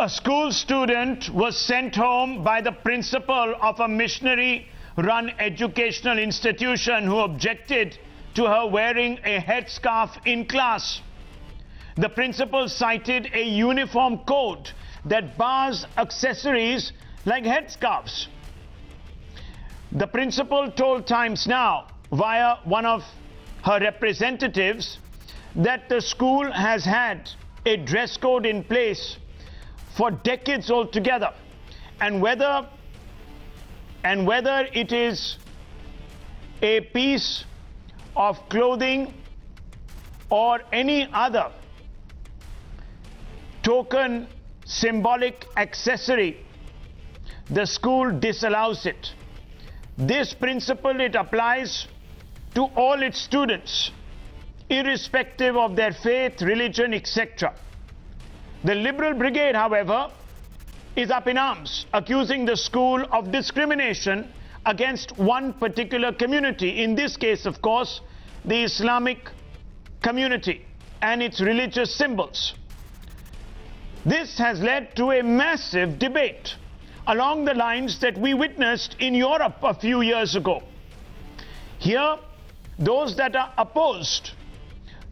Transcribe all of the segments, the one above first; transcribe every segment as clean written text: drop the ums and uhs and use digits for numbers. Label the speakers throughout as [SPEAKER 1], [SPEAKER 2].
[SPEAKER 1] A school student was sent home by the principal of a missionary-run educational institution who objected to her wearing a headscarf in class. The principal cited a uniform code that bars accessories like headscarves. The principal told Times Now via one of her representatives that the school has had a dress code in place for decades altogether, and whether it is a piece of clothing or any other token symbolic accessory, the school disallows it. This principle, it applies to all its students, irrespective of their faith, religion, etc. The Liberal Brigade, however, is up in arms, accusing the school of discrimination against one particular community. In this case, of course, the Islamic community and its religious symbols. This has led to a massive debate along the lines that we witnessed in Europe a few years ago. Here, those that are opposed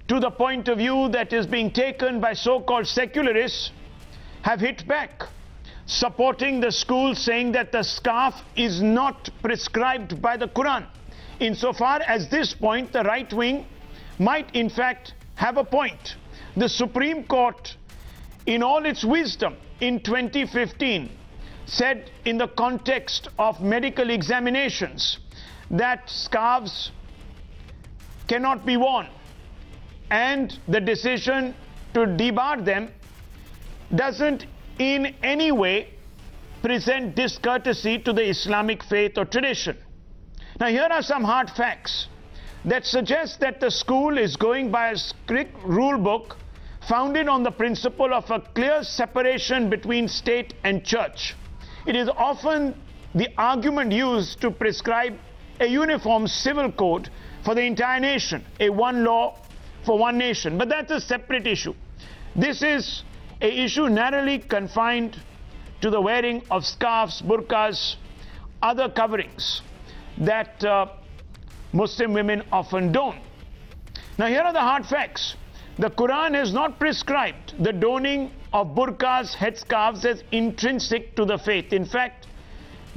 [SPEAKER 1] to the point of view that is being taken by so-called secularists have hit back, supporting the school, saying that the scarf is not prescribed by the Quran. Insofar as this point, the right wing might in fact have a point. The Supreme Court, in all its wisdom, in 2015, said in the context of medical examinations that scarves cannot be worn, and the decision to debar them doesn't in any way present discourtesy to the Islamic faith or tradition. Now, here are some hard facts that suggest that the school is going by a strict rule book founded on the principle of a clear separation between state and church. It is often the argument used to prescribe a uniform civil code for the entire nation, a one law for one nation. But that's a separate issue. This is an issue narrowly confined to the wearing of scarves, burqas, other coverings that Muslim women often don. Now, here are the hard facts. The Quran has not prescribed the donning of burqas, headscarves as intrinsic to the faith. In fact,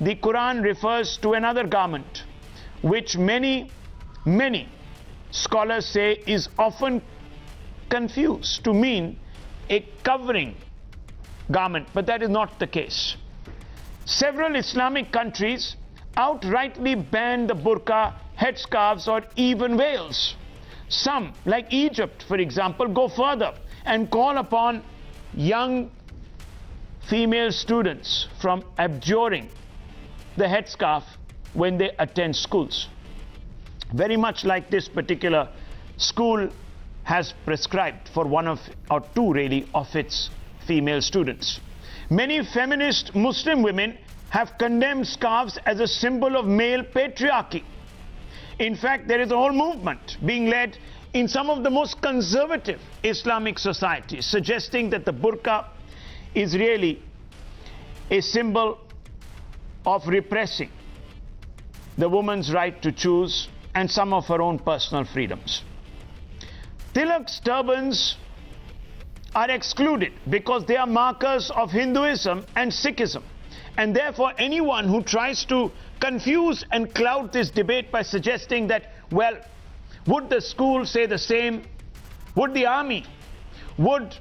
[SPEAKER 1] the Quran refers to another garment, which many scholars say is often confused to mean a covering garment, but that is not the case. Several Islamic countries outrightly ban the burqa, headscarves, or even veils. Some, like Egypt, for example, go further and call upon young female students from abjuring the headscarf when they attend schools. Very much like this particular school has prescribed for one of, or two really, of its female students. Many feminist Muslim women have condemned scarves as a symbol of male patriarchy. In fact, there is a whole movement being led in some of the most conservative Islamic societies, suggesting that the burqa is really a symbol of repressing the woman's right to choose and some of her own personal freedoms. Tilak's turbans are excluded because they are markers of Hinduism and Sikhism, and therefore anyone who tries to confuse and cloud this debate by suggesting that, well, would the school say the same? Would the army? Would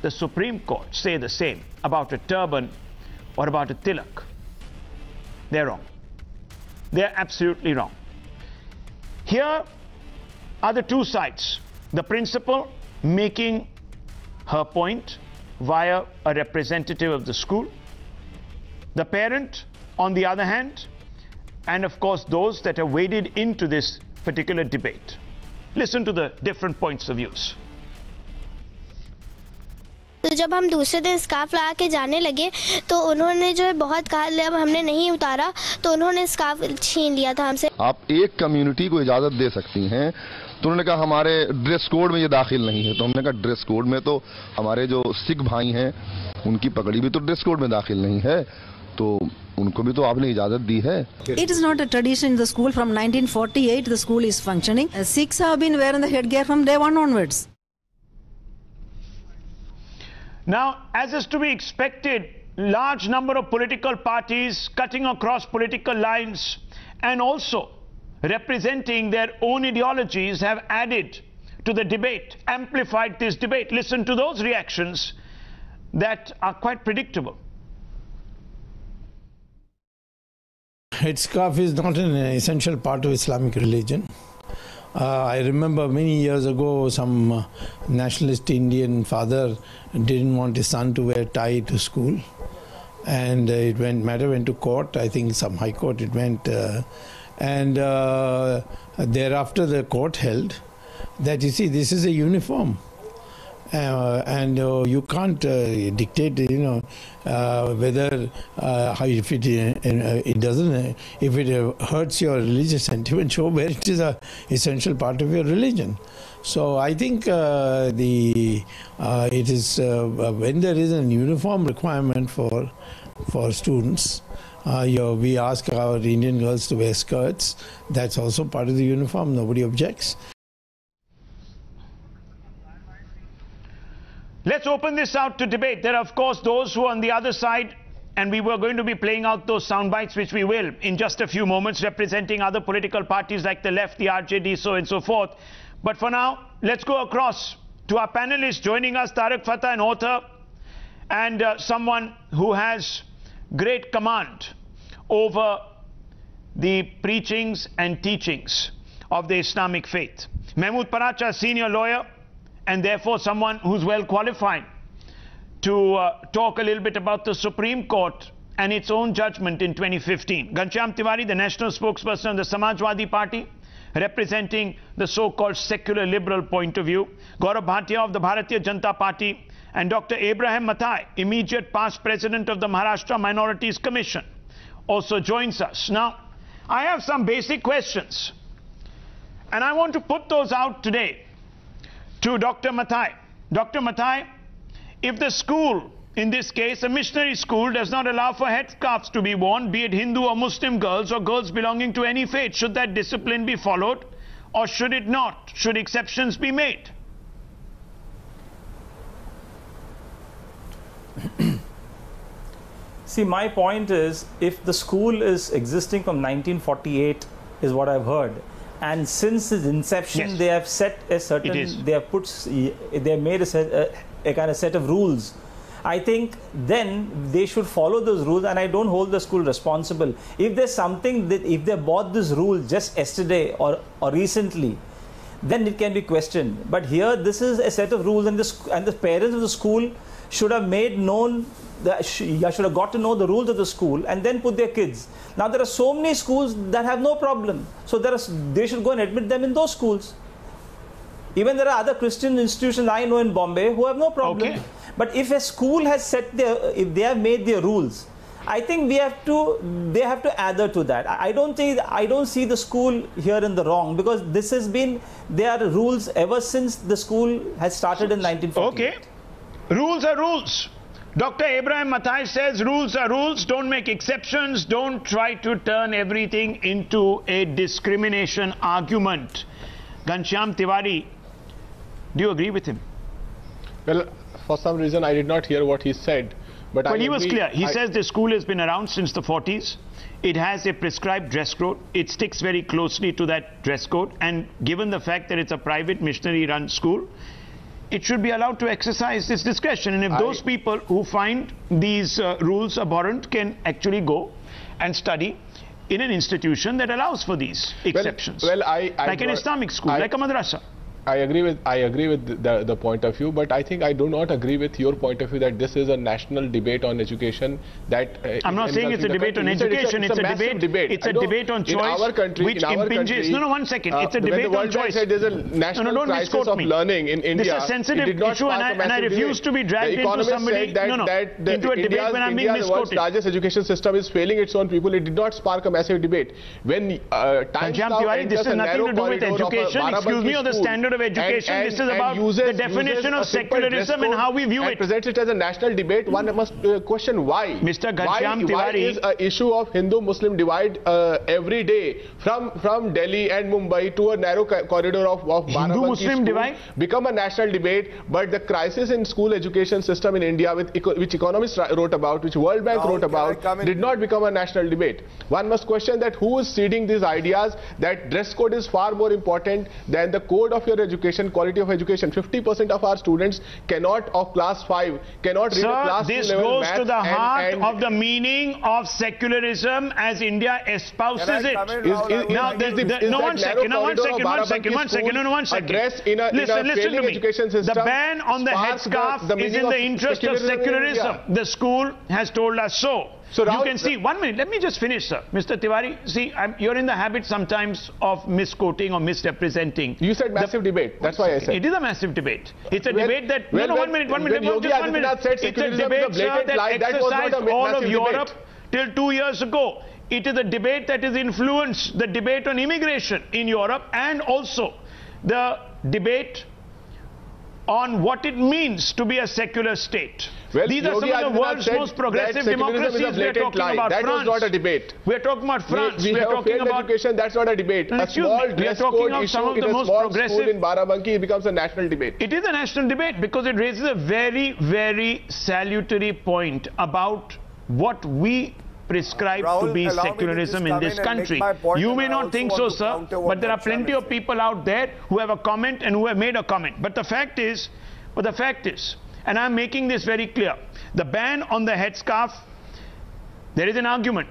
[SPEAKER 1] the Supreme Court say the same about a turban or about a tilak? They're wrong. They're absolutely wrong. Here are the two sides. The principal making her point via a representative of the school, the parent on the other hand, and of course those that have waded into this particular debate. Listen to the different points of views.
[SPEAKER 2] तो जब हम दूसरे दिन scarf लगा के जाने लगे तो उन्होंने जो है बहुत कहा, जब हमने नहीं उतारा तो उन्होंने स्कार्फ छीन लिया था हमसे।
[SPEAKER 3] आप एक कम्युनिटी को इजाज़त दे सकती हैं तो उन्होंने कहा हमारे ड्रेस कोड में ये दाखिल नहीं है। तो हमने कहा ड्रेस कोड में तो हमारे जो सिख भाई हैं उनकी पगड़ी भी तो ड्रेस कोड में दाखिल नहीं है, तो उनको भी तो आपने इजाजत दी है।
[SPEAKER 4] It is not a tradition in the school. From 1948 the school is functioning. Sikhs have been wearing the headgear from day one onwards.
[SPEAKER 1] Now, as is to be expected, large number of political parties cutting across political lines and also representing their own ideologies have added to the debate, amplified this debate. Listen to those reactions that are quite predictable.
[SPEAKER 5] Headscarf is not an essential part of Islamic religion. I remember many years ago some nationalist Indian father didn't want his son to wear tie to school, and matter went to court. I think some high court it went, and thereafter the court held that, you see, this is a uniform. And you can't dictate, whether if it doesn't, if it hurts your religious sentiment, show where it is a essential part of your religion. So I think it is when there is a uniform requirement for students. We ask our Indian girls to wear skirts. That's also part of the uniform. Nobody objects.
[SPEAKER 1] Let's open this out to debate. There are, of course, those who are on the other side, and we were going to be playing out those sound bites, which we will in just a few moments, representing other political parties like the left, the RJD, so and so forth. But for now, let's go across to our panelists. Joining us, Tariq Fatah, an author, and someone who has great command over the preachings and teachings of the Islamic faith. Mahmood Paracha, senior lawyer, and therefore someone who's well qualified to talk a little bit about the Supreme Court and its own judgment in 2015. Ghanshyam Tiwari, the national spokesperson of the Samajwadi Party, representing the so-called secular liberal point of view. Gaurav Bhatia of the Bharatiya Janata Party, and Dr. Abraham Mathai, immediate past president of the Maharashtra Minorities Commission, also joins us. Now, I have some basic questions, and I want to put those out today to Dr. Mathai. Dr. Mathai, if the school, in this case a missionary school, does not allow for headscarves to be worn, be it Hindu or Muslim girls or girls belonging to any faith, should that discipline be followed or should it not? Should exceptions be made?
[SPEAKER 6] See, my point is, if the school is existing from 1948, is what I've heard, and since its inception, yes, they have set a certain, they have made a kind of set of rules. I think then they should follow those rules, and I don't hold the school responsible. If there's something that, if they bought this rule just yesterday or recently, then it can be questioned. But here, this is a set of rules, and the parents of the school should have made known, should have got to know the rules of the school and then put their kids. Now there are so many schools that have no problem, so they should go and admit them in those schools. Even there are other Christian institutions I know in Bombay who have no problem. Okay. But if a school has set if they have made their rules, I think they have to adhere to that. I don't see the school here in the wrong, because this has been their rules ever since the school has started in 1948.
[SPEAKER 1] Okay, rules are rules. Dr. Abraham Mathai says rules are rules, don't make exceptions, don't try to turn everything into a discrimination argument. Ghanshyam Tiwari, do you agree with him?
[SPEAKER 7] Well, for some reason I did not hear what he said. But well,
[SPEAKER 1] he was clear. He says the school has been around since the 40s. It has a prescribed dress code. It sticks very closely to that dress code. And given the fact that it's a private missionary-run school, it should be allowed to exercise this discretion. And if those people who find these rules abhorrent can actually go and study in an institution that allows for these exceptions.
[SPEAKER 7] Well,
[SPEAKER 1] like an Islamic school, like a madrasa.
[SPEAKER 7] I agree with the point of view, but I think I do not agree with your point of view that this is a national debate on education. That
[SPEAKER 1] I'm not saying it's a debate on education. It's a debate. It's a debate on choice.
[SPEAKER 7] In our country,
[SPEAKER 1] which impinges. No, 1 second. It's a debate on choice.
[SPEAKER 7] Said there's a national crisis of learning in India.
[SPEAKER 1] This is a sensitive issue, and I refuse to be dragged into somebody. Into a debate when I'm being misquoted.
[SPEAKER 7] The world's largest education system is failing its own people. It did not spark a massive debate. When times now
[SPEAKER 1] Tiwari, this has nothing to do with education. Excuse me, or the standard of education. This is about the definition of secularism and how we view it.
[SPEAKER 7] Presents it as a national debate. One must question why.
[SPEAKER 1] Mr. Ghanshyam Tiwari,
[SPEAKER 7] why is an issue of Hindu-Muslim divide every day from Delhi and Mumbai to a narrow corridor of
[SPEAKER 1] Hindu-Muslim divide
[SPEAKER 7] become a national debate, but the crisis in school education system in India, which economists wrote about, which World Bank wrote about, did not become a national debate. One must question that who is seeding these ideas that dress code is far more important than the code of your education, quality of education. 50% of our students cannot, of class 5, cannot read a class 2 level math.
[SPEAKER 1] This goes to the heart of the meaning of secularism as India espouses it. One second. Listen to me. The ban on the headscarf is in the interest of secularism. The school has told us so. So you can see, 1 minute, let me just finish, sir. Mr. Tiwari, see, you're in the habit sometimes of misquoting or misrepresenting.
[SPEAKER 7] You said massive debate, that's why I said.
[SPEAKER 1] It is a massive debate. It's a debate that, 1 minute. It's a debate, sir, that exercised all of Europe till 2 years ago. It is a debate that has influenced the debate on immigration in Europe and also the debate on what it means to be a secular state.
[SPEAKER 7] Well,
[SPEAKER 1] these are some of the world's most progressive democracies. We are talking about
[SPEAKER 7] that
[SPEAKER 1] France.
[SPEAKER 7] That was not a debate.
[SPEAKER 1] We are talking about France.
[SPEAKER 7] We are talking about education. That's not a debate. A small dress code issue in a small school in Barabanki becomes a national debate.
[SPEAKER 1] It is a national debate because it raises a very, very salutary point about what we prescribe to be secularism in this country. You may not think so, sir, but there are plenty of people out there who have a comment and who have made a comment. But the fact is, and I'm making this very clear, the ban on the headscarf, there is an argument,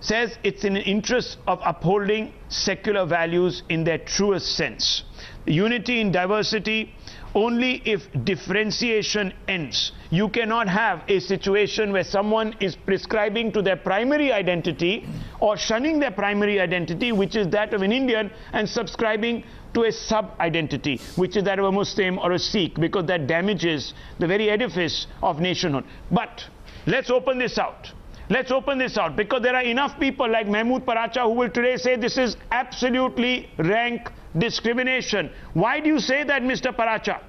[SPEAKER 1] says it's in the interest of upholding secular values in their truest sense. Unity in diversity, only if differentiation ends. You cannot have a situation where someone is prescribing to their primary identity or shunning their primary identity, which is that of an Indian, and subscribing to a sub-identity, which is that of a Muslim or a Sikh, because that damages the very edifice of nationhood. But let's open this out. Let's open this out, because there are enough people like Mahmood Paracha who will today say this is absolutely rank discrimination. Why do you say that, Mr. Paracha?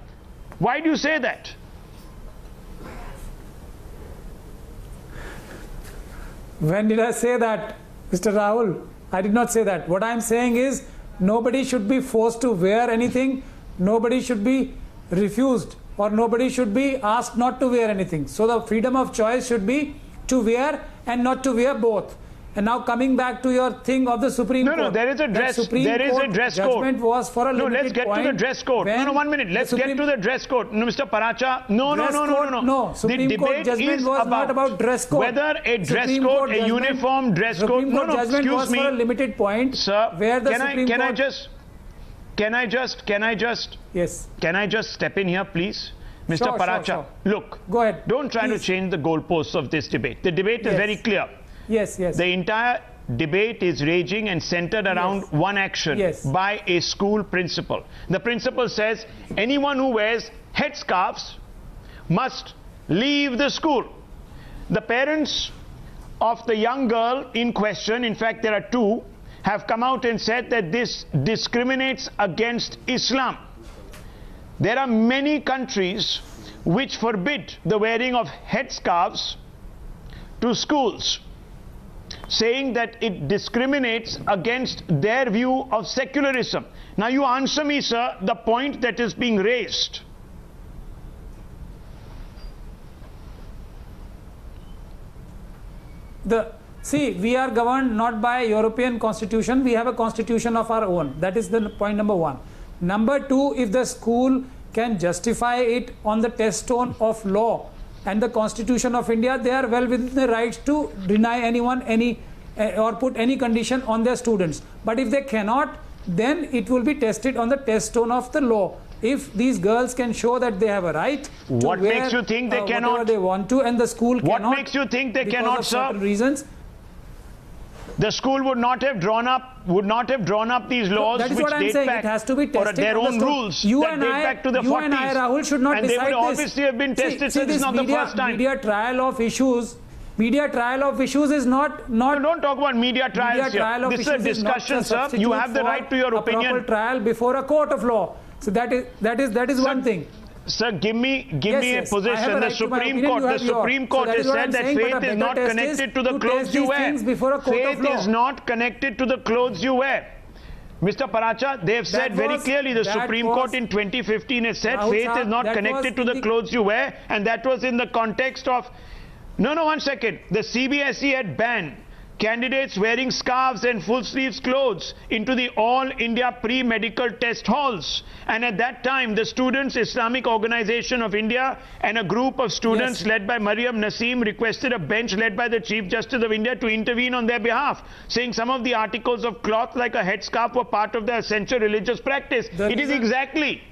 [SPEAKER 1] Why do you say that?
[SPEAKER 8] When did I say that, Mr. Rahul? I did not say that. What I am saying is nobody should be forced to wear anything. Nobody should be refused, or nobody should be asked not to wear anything. So the freedom of choice should be to wear and not to wear both. And now coming back to your thing of the Supreme Court.
[SPEAKER 1] No, there is a dress code.
[SPEAKER 8] Judgment was for a limited
[SPEAKER 1] let's get
[SPEAKER 8] point.
[SPEAKER 1] To the dress code. No, 1 minute. Let's get to the dress code. No, Mr. Paracha. No.
[SPEAKER 8] Supreme Court judgment was not about dress code.
[SPEAKER 1] Whether a dress code, a uniform dress code.
[SPEAKER 8] Supreme Court judgment was for a limited point.
[SPEAKER 1] Sir,
[SPEAKER 8] where the Supreme
[SPEAKER 1] can I just step in here, please? Mr. Paracha,
[SPEAKER 8] sure.
[SPEAKER 1] Look,
[SPEAKER 8] go ahead.
[SPEAKER 1] Don't try to change the goalposts of this debate. The debate is very clear.
[SPEAKER 8] Yes.
[SPEAKER 1] The entire debate is raging and centered around one action by a school principal. The principal says anyone who wears headscarves must leave the school. The parents of the young girl in question, in fact there are two, have come out and said that this discriminates against Islam. There are many countries which forbid the wearing of headscarves to schools, saying that it discriminates against their view of secularism. Now you answer me, sir, the point that is being raised.
[SPEAKER 8] See, we are governed not by European constitution, we have a constitution of our own. That is the point number one. Number two, if the school can justify it on the touchstone of law and the Constitution of India, they are well within the rights to deny anyone any or put any condition on their students. But if they cannot, then it will be tested on the test stone of the law. If these girls can show that they have a right to
[SPEAKER 1] what
[SPEAKER 8] wear
[SPEAKER 1] makes you think they cannot?
[SPEAKER 8] Whatever they want to, and the school cannot.
[SPEAKER 1] What makes you think they cannot, sir?
[SPEAKER 8] Certain reasons.
[SPEAKER 1] The school would not have drawn up these laws
[SPEAKER 8] that is
[SPEAKER 1] which
[SPEAKER 8] what I'm
[SPEAKER 1] date
[SPEAKER 8] saying.
[SPEAKER 1] back
[SPEAKER 8] It has to be tested
[SPEAKER 1] or their own rules that date back to the 40s.
[SPEAKER 8] You and I, Rahul, should not
[SPEAKER 1] and
[SPEAKER 8] decide
[SPEAKER 1] they would
[SPEAKER 8] this.
[SPEAKER 1] obviously have been tested, so this is not the first time.
[SPEAKER 8] Media trial of issues is not.
[SPEAKER 1] No, don't talk about media trials here. This is a discussion, sir. You have the right to your opinion.
[SPEAKER 8] A proper trial before a court of law. So that is one thing.
[SPEAKER 1] Sir, give me a position. The Supreme Court has said that faith is not connected to the clothes you wear. Faith is not connected to the clothes you wear. Mr. Paracha, they have said very clearly, the Supreme Court in 2015 has said faith is not connected to the clothes you wear, and that was in the context of... No, one second. The CBSE had banned candidates wearing scarves and full sleeves clothes into the All India pre-medical test halls. And at that time, the Students Islamic Organization of India and a group of students led by Mariam Naseem requested a bench led by the Chief Justice of India to intervene on their behalf, saying some of the articles of cloth like a headscarf were part of the essential religious practice. It is exactly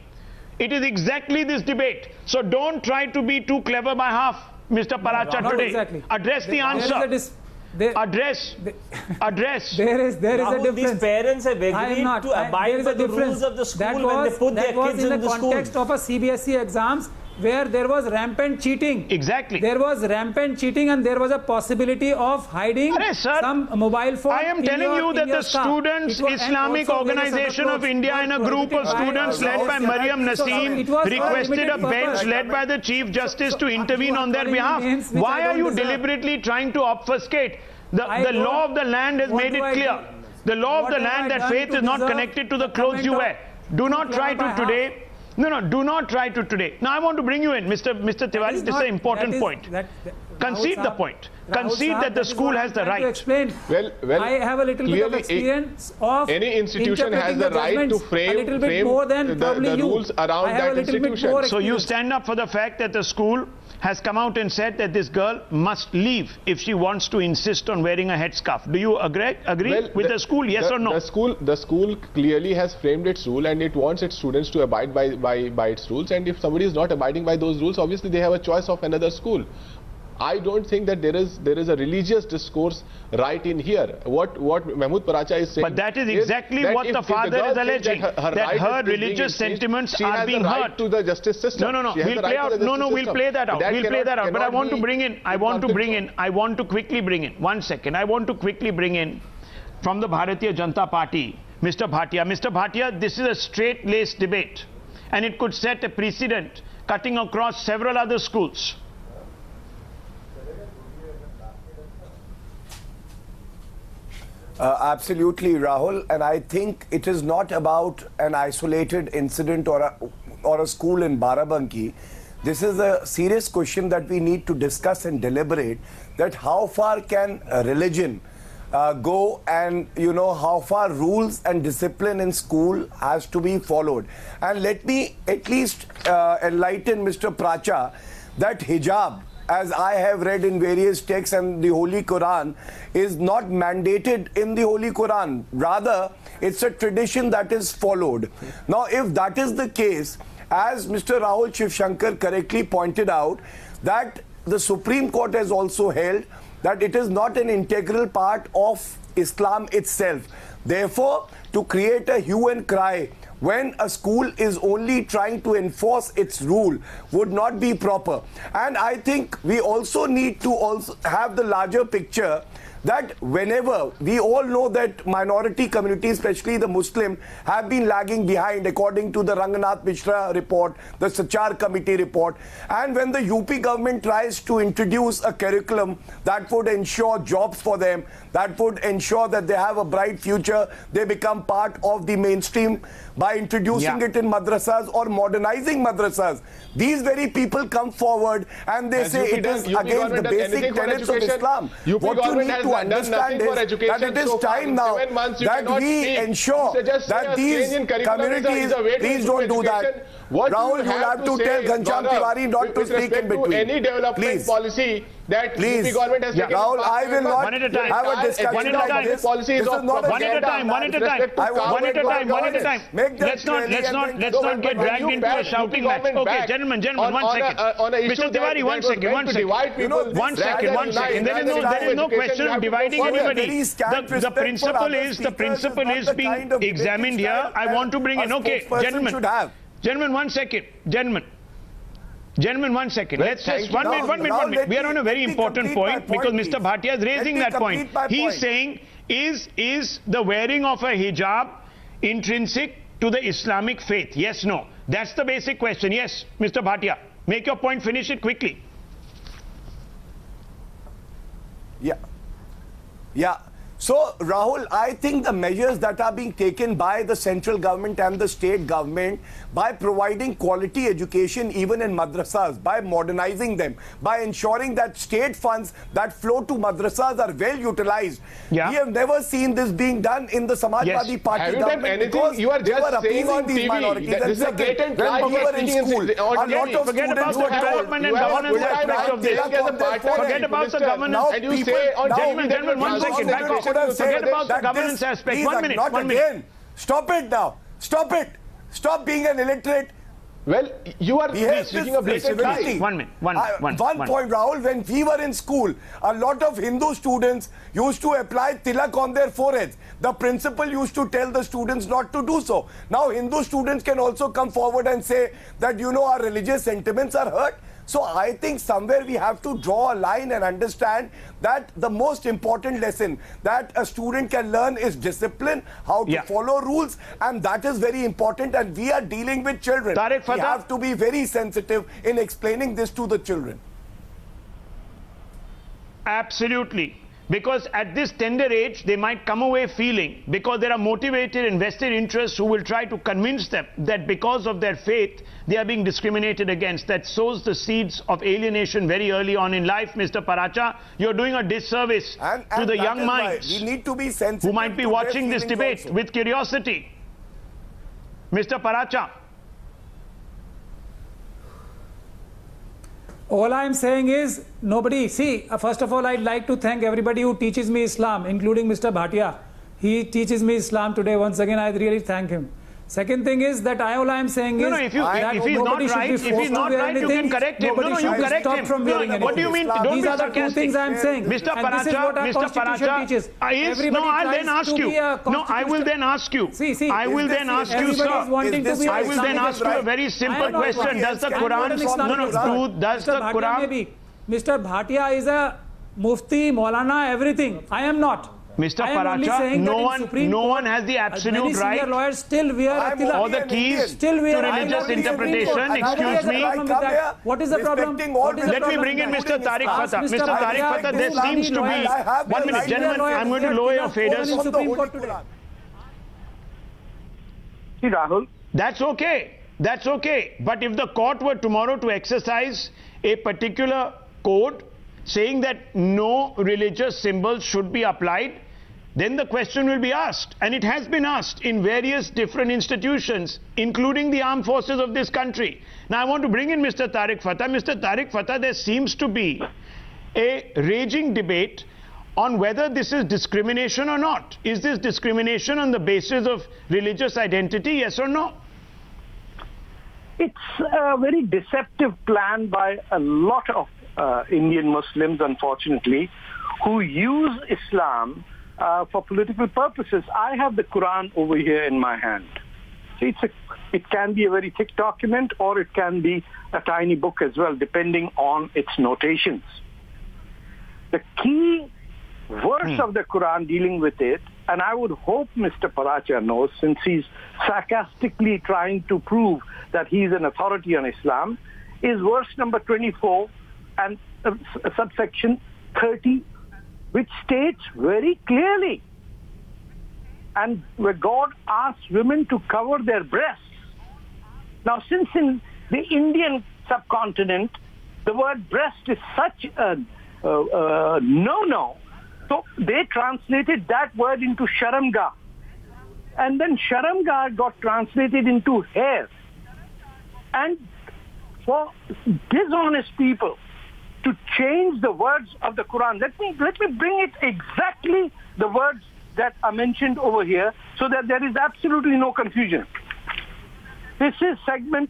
[SPEAKER 1] this debate. So don't try to be too clever by half, Mr. Paracha, today.
[SPEAKER 8] Exactly.
[SPEAKER 1] Address the answer. Address.
[SPEAKER 8] There is a difference.
[SPEAKER 6] These parents have agreed to abide by the rules of the school when they put their kids in the school. That was in the context of a CBSE exams where there was rampant cheating.
[SPEAKER 1] Exactly.
[SPEAKER 8] There was rampant cheating and there was a possibility of hiding some mobile phone.
[SPEAKER 1] I am telling you that the Students Islamic Organization of India and a group of students led by Mariam Naseem requested a bench led by the Chief Justice to intervene on their behalf. Why are you deliberately trying to obfuscate? The law of the land has made it clear. The law of the land that faith is not connected to the clothes you wear. Do not try to today. No, do not try to today. Now I want to bring you in, Mr. Tiwari. This is an important point. Concede the point. Concede that the school has the right.
[SPEAKER 7] Well,
[SPEAKER 8] I have a little bit of experience of
[SPEAKER 7] any institution has the right to frame the rules around that institution.
[SPEAKER 1] So you stand up for the fact that the school has come out and said that this girl must leave if she wants to insist on wearing a headscarf. Do you agree with the school, yes or no?
[SPEAKER 7] The school clearly has framed its rule and it wants its students to abide by its rules, and if somebody is not abiding by those rules, obviously they have a choice of another school. I don't think that there is a religious discourse right in here. What Mahmood Paracha is saying,
[SPEAKER 1] but that is exactly what the father is alleging, that her religious sentiments are being hurt.
[SPEAKER 7] To the justice system.
[SPEAKER 1] No. We'll play that out. But I want to quickly bring in. 1 second. I want to quickly bring in from the Bharatiya Janata Party, Mr. Bhatia. Mr. Bhatia, this is a straight-laced debate, and it could set a precedent cutting across several other schools.
[SPEAKER 9] Absolutely, Rahul, and I think it is not about an isolated incident or a school in Barabanki. This is a serious question that we need to discuss and deliberate, that how far can religion go, and how far rules and discipline in school has to be followed. And let me at least enlighten Mr. Pracha that hijab, as I have read in various texts and the Holy Quran, is not mandated in the Holy Quran. Rather, it's a tradition that is followed. Now, if that is the case, as Mr. Rahul Shivshankar correctly pointed out, that the Supreme Court has also held that it is not an integral part of Islam itself. Therefore, to create a hue and cry when a school is only trying to enforce its rule would not be proper. And I think we also need to also have the larger picture that whenever we all know that minority communities, especially the Muslim, have been lagging behind according to the Ranganath Mishra report, the Sachar committee report, and when the UP government tries to introduce a curriculum that would ensure jobs for them, that would ensure that they have a bright future, they become part of the mainstream by introducing it in madrasas or modernizing madrasas. These very people come forward and they say it is against the basic tenets of Islam. What you need to understand is that it is time now that we ensure that these communities, please don't do that.
[SPEAKER 7] What
[SPEAKER 9] Rahul, you have to tell Ghanshyam Tiwari not to speak in between.
[SPEAKER 7] Any development policy that UP government has taken.
[SPEAKER 9] Rahul, I will not
[SPEAKER 1] one at a time.
[SPEAKER 9] have a discussion like this.
[SPEAKER 7] Policy is
[SPEAKER 9] not
[SPEAKER 1] one at a time. One at a time. One at a time. One at a time. Let's not get dragged into a shouting match. Okay, gentlemen, 1 second. Mr. Tiwari, 1 second. 1 second. 1 second. 1 second. There is no question of dividing anybody. The principle is being examined here. I want to bring in. Okay, gentlemen, 1 second. Gentlemen, 1 second. Let's just 1 minute. We are on a very important point because Mr. Bhatia is raising that point. He's saying, is the wearing of a hijab intrinsic to the Islamic faith? Yes, no. That's the basic question. Yes, Mr. Bhatia. Make your point, finish it quickly.
[SPEAKER 9] Yeah. So, Rahul, I think the measures that are being taken by the central government and the state government by providing quality education even in madrasas, by modernizing them, by ensuring that state funds that flow to madrasas are well utilized. Yeah. We have never seen this being done in the Samajwadi Party government because
[SPEAKER 7] you are just
[SPEAKER 9] saying on these minorities.
[SPEAKER 7] This is a blatant lie.
[SPEAKER 9] When we were in school, a lot of
[SPEAKER 1] forget about the development and governance aspect of this. Forget about the governance.
[SPEAKER 7] And you say,
[SPEAKER 1] gentlemen, 1 second, back off. Forget about the governance aspect. 1 minute.
[SPEAKER 9] Again. Stop it now. Stop it. Stop being an illiterate.
[SPEAKER 7] Well, you are speaking of blatant lie.
[SPEAKER 1] 1 minute. One
[SPEAKER 9] point, Rahul. When we were in school, a lot of Hindu students used to apply tilak on their foreheads. The principal used to tell the students not to do so. Now, Hindu students can also come forward and say that, our religious sentiments are hurt. So I think somewhere we have to draw a line and understand that the most important lesson that a student can learn is discipline, how to follow rules, and that is very important. And we are dealing with children. We have to be very sensitive in explaining this to the children.
[SPEAKER 1] Absolutely. Because at this tender age, they might come away feeling, because there are motivated invested interests who will try to convince them that because of their faith, they are being discriminated against. That sows the seeds of alienation very early on in life. Mr. Paracha, you're doing a disservice to the young minds
[SPEAKER 9] we need to be sensitive
[SPEAKER 1] who might be watching this debate with curiosity. Mr. Paracha.
[SPEAKER 8] All I'm saying is, first of all, I'd like to thank everybody who teaches me Islam, including Mr. Bhatia. He teaches me Islam today. Once again, I really thank him. Second thing is that all I'm saying is
[SPEAKER 1] if he's not right, you can correct him. You correct him. What do you mean? Don't
[SPEAKER 8] These are the two things I'm saying.
[SPEAKER 1] Mr. Paracha,
[SPEAKER 8] teaches.
[SPEAKER 1] I will then ask you, sir. I will then ask you a very simple question. Does the Quran, does the Quran...
[SPEAKER 8] Mr. Bhatia is a Mufti, Maulana, everything. I am not.
[SPEAKER 1] Mr. Paracha, no one has the absolute right
[SPEAKER 8] lawyers still wear
[SPEAKER 1] or the keys to religious interpretation. Excuse me.
[SPEAKER 8] What is the problem?
[SPEAKER 1] Let me bring in Mr. Tariq Fatah. Mr. Tariq Fatah, there seems to be... 1 minute, gentlemen, I'm going to lower your faders.
[SPEAKER 10] See, Rahul.
[SPEAKER 1] That's okay. That's okay. But if the court were tomorrow to exercise a particular code saying that no religious symbols should be applied, then the question will be asked, and it has been asked in various different institutions, including the armed forces of this country. Now I want to bring in Mr. Tariq Fatah. Mr. Tariq Fatah, there seems to be a raging debate on whether this is discrimination or not. Is this discrimination on the basis of religious identity, yes or no?
[SPEAKER 10] It's a very deceptive plan by a lot of Indian Muslims, unfortunately, who use Islam for political purposes. I have the Quran over here in my hand. So it can be a very thick document, or it can be a tiny book as well, depending on its notations. The key verse of the Quran dealing with it, and I would hope Mr. Paracha knows, since he's sarcastically trying to prove that he's an authority on Islam, is verse number 24 and subsection 30, which states very clearly, and where God asks women to cover their breasts. Now, since in the Indian subcontinent, the word breast is such a no-no, so they translated that word into sharamgah. And then sharamgah got translated into hair. And for dishonest people to change the words of the Quran, let me bring it exactly the words that are mentioned over here so that there is absolutely no confusion. This is segment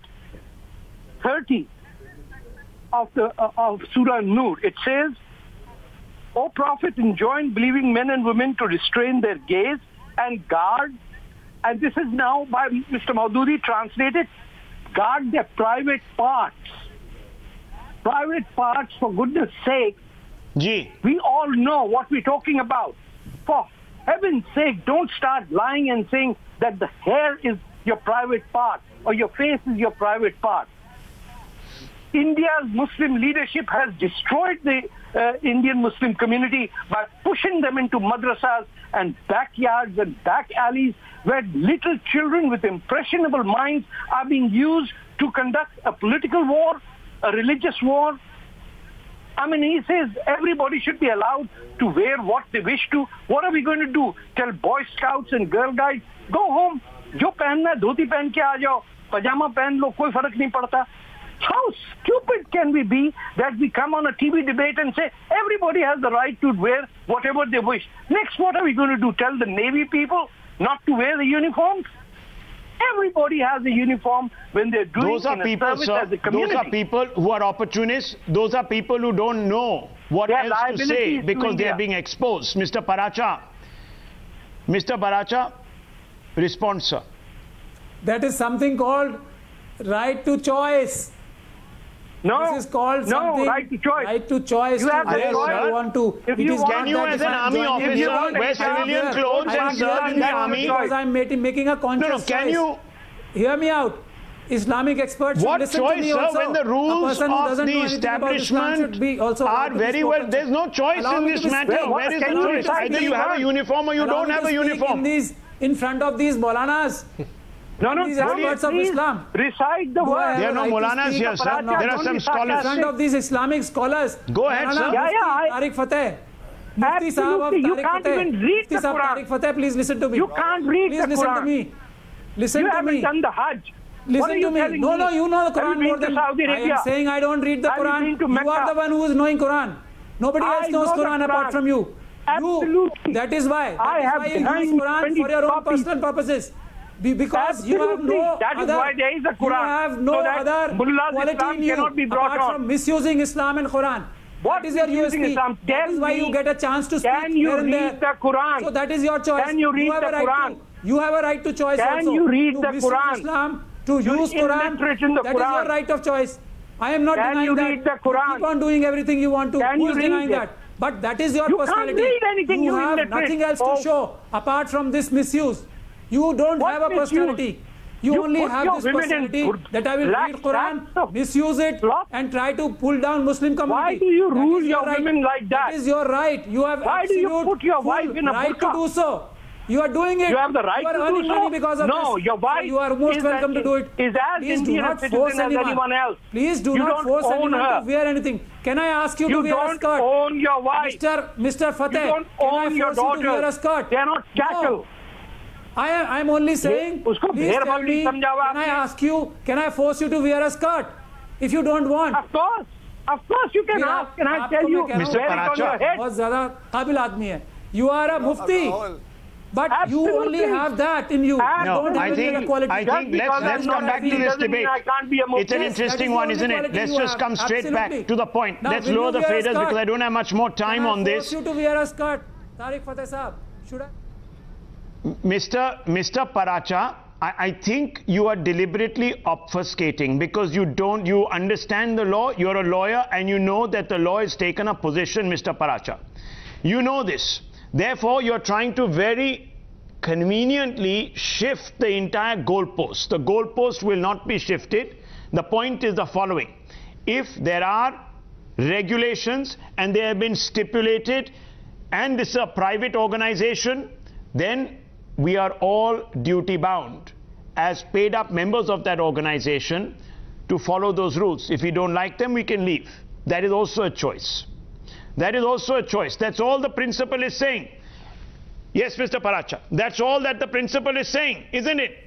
[SPEAKER 10] 30 of Surah Nur. It says, O Prophet, enjoin believing men and women to restrain their gaze and guard, and this is now by Mr. Maududi translated, guard their private parts. Private parts, for goodness sake.
[SPEAKER 1] Gee.
[SPEAKER 10] We all know what we're talking about. For heaven's sake, don't start lying and saying that the hair is your private part or your face is your private part. India's Muslim leadership has destroyed the Indian Muslim community by pushing them into madrasas and backyards and back alleys where little children with impressionable minds are being used to conduct a political war, a religious war. I mean, he says everybody should be allowed to wear what they wish to. What are we going to do? Tell Boy Scouts and Girl Guides, go home. Jo pehenna hai, dhoti pehen ke aa jao. Pajama pehen lo, koi farak nahi padta. How stupid can we be that we come on a TV debate and say everybody has the right to wear whatever they wish? Next, what are we going to do? Tell the Navy people not to wear the uniforms? Everybody has a uniform when they're doing
[SPEAKER 1] those are people, sir,
[SPEAKER 10] as a community.
[SPEAKER 1] Those are people who are opportunists. Those are people who don't know what else to say because they are being exposed. Mr. Paracha, respond, sir.
[SPEAKER 8] That is something called right to choice.
[SPEAKER 10] No,
[SPEAKER 8] this is called something
[SPEAKER 10] right to choice.
[SPEAKER 8] Right to choice.
[SPEAKER 10] You have the choice.
[SPEAKER 8] I want to.
[SPEAKER 10] If you want,
[SPEAKER 1] can you, as an army officer, wear civilian clothes and serve in the army?
[SPEAKER 8] Because I'm making a conscious
[SPEAKER 1] choice. Can you
[SPEAKER 8] hear me out? Islamic experts should listen to me also.
[SPEAKER 1] When the rules of the establishment are very well, there's no choice in this matter. Where is the choice? Either you have a uniform or you don't have a uniform.
[SPEAKER 8] In front of these Maulanas.
[SPEAKER 10] No,
[SPEAKER 8] these experts of Islam.
[SPEAKER 10] Recite the word.
[SPEAKER 1] There are no Maulanas here, sir. There are some scholars.
[SPEAKER 8] In front of these Islamic scholars.
[SPEAKER 1] Go ahead, sir.
[SPEAKER 8] Tariq Fateh. Mufti Sahab of
[SPEAKER 10] you
[SPEAKER 8] Tariq
[SPEAKER 10] can't
[SPEAKER 8] Fateh.
[SPEAKER 10] even read the Quran.
[SPEAKER 8] Tariq Fateh, please listen to me.
[SPEAKER 10] You can't read
[SPEAKER 8] please
[SPEAKER 10] the
[SPEAKER 8] listen
[SPEAKER 10] Quran.
[SPEAKER 8] To me. Listen
[SPEAKER 10] you
[SPEAKER 8] to me.
[SPEAKER 10] You haven't done the Hajj.
[SPEAKER 8] Listen to me. No, you know the Quran more than I am saying I don't read the Quran. You are the one who is knowing Quran. Nobody else knows Quran apart from you.
[SPEAKER 10] Absolutely.
[SPEAKER 8] That is why. You use Quran for your own personal purposes. Because you have no
[SPEAKER 10] why there is a Quran.
[SPEAKER 8] You have no other quality in you apart from misusing Islam and Quran. What is your USP? That is why you get a chance to speak here and there.
[SPEAKER 10] Read the Quran?
[SPEAKER 8] So that is your choice.
[SPEAKER 10] Can you read the Quran?
[SPEAKER 8] You have a right to choice also.
[SPEAKER 10] Can you read the
[SPEAKER 8] Quran? Islam, to use Quran. That is your right of choice. I am not denying that.
[SPEAKER 10] Read the Quran?
[SPEAKER 8] Keep on doing everything you want to. Who is denying that? But that is your personality.
[SPEAKER 10] You can't read anything
[SPEAKER 8] you have nothing else to show apart from this misuse. You don't have a personality. You only have this personality that I will read Quran, misuse it, and try to pull down Muslim community.
[SPEAKER 10] Why do you rule your women like that?
[SPEAKER 8] That is your right. You have
[SPEAKER 10] Why do you put your wife in a
[SPEAKER 8] right
[SPEAKER 10] burqa?
[SPEAKER 8] to do so. You are doing it.
[SPEAKER 10] You have the right to do so.
[SPEAKER 8] You are earning money because of this.
[SPEAKER 10] No, your wife
[SPEAKER 8] so you are most welcome to do it.
[SPEAKER 10] Is as Indian a citizen as anyone else.
[SPEAKER 8] Please do not force anyone to wear anything. Can I ask you to wear a skirt?
[SPEAKER 10] You don't own your wife.
[SPEAKER 8] Mr. Fateh,
[SPEAKER 10] you don't own your daughter.
[SPEAKER 8] To wear a skirt?
[SPEAKER 10] They are not cattle.
[SPEAKER 8] No. I am only saying, please tell me, can I ask you, can I force you to wear a skirt if you don't want?
[SPEAKER 10] Of course you can ask. Can I tell you,
[SPEAKER 1] Mr. Paracha,
[SPEAKER 8] बहुत ज़्यादा काबिल आदमी है. You are a mufti, but you only have that in you.
[SPEAKER 1] No, I think let's come back to this debate. It's an interesting one, isn't it? Let's just come straight back to the point. Let's lower the faders because I don't have much more time on this.
[SPEAKER 8] Can I force you to wear a skirt, Tariq Fateh Sahab? Should I?
[SPEAKER 1] Mr. Paracha, I think you are deliberately obfuscating because you understand the law, you're a lawyer and you know that the law has taken a position, Mr. Paracha. You know this. Therefore, you're trying to very conveniently shift the entire goalpost. The goalpost will not be shifted. The point is the following. If there are regulations and they have been stipulated and this is a private organization, then we are all duty bound as paid up members of that organization to follow those rules. If we don't like them, we can leave. That is also a choice. That is also a choice. That's all the principle is saying. Yes, Mr. Paracha, that's all that the principle is saying, isn't it?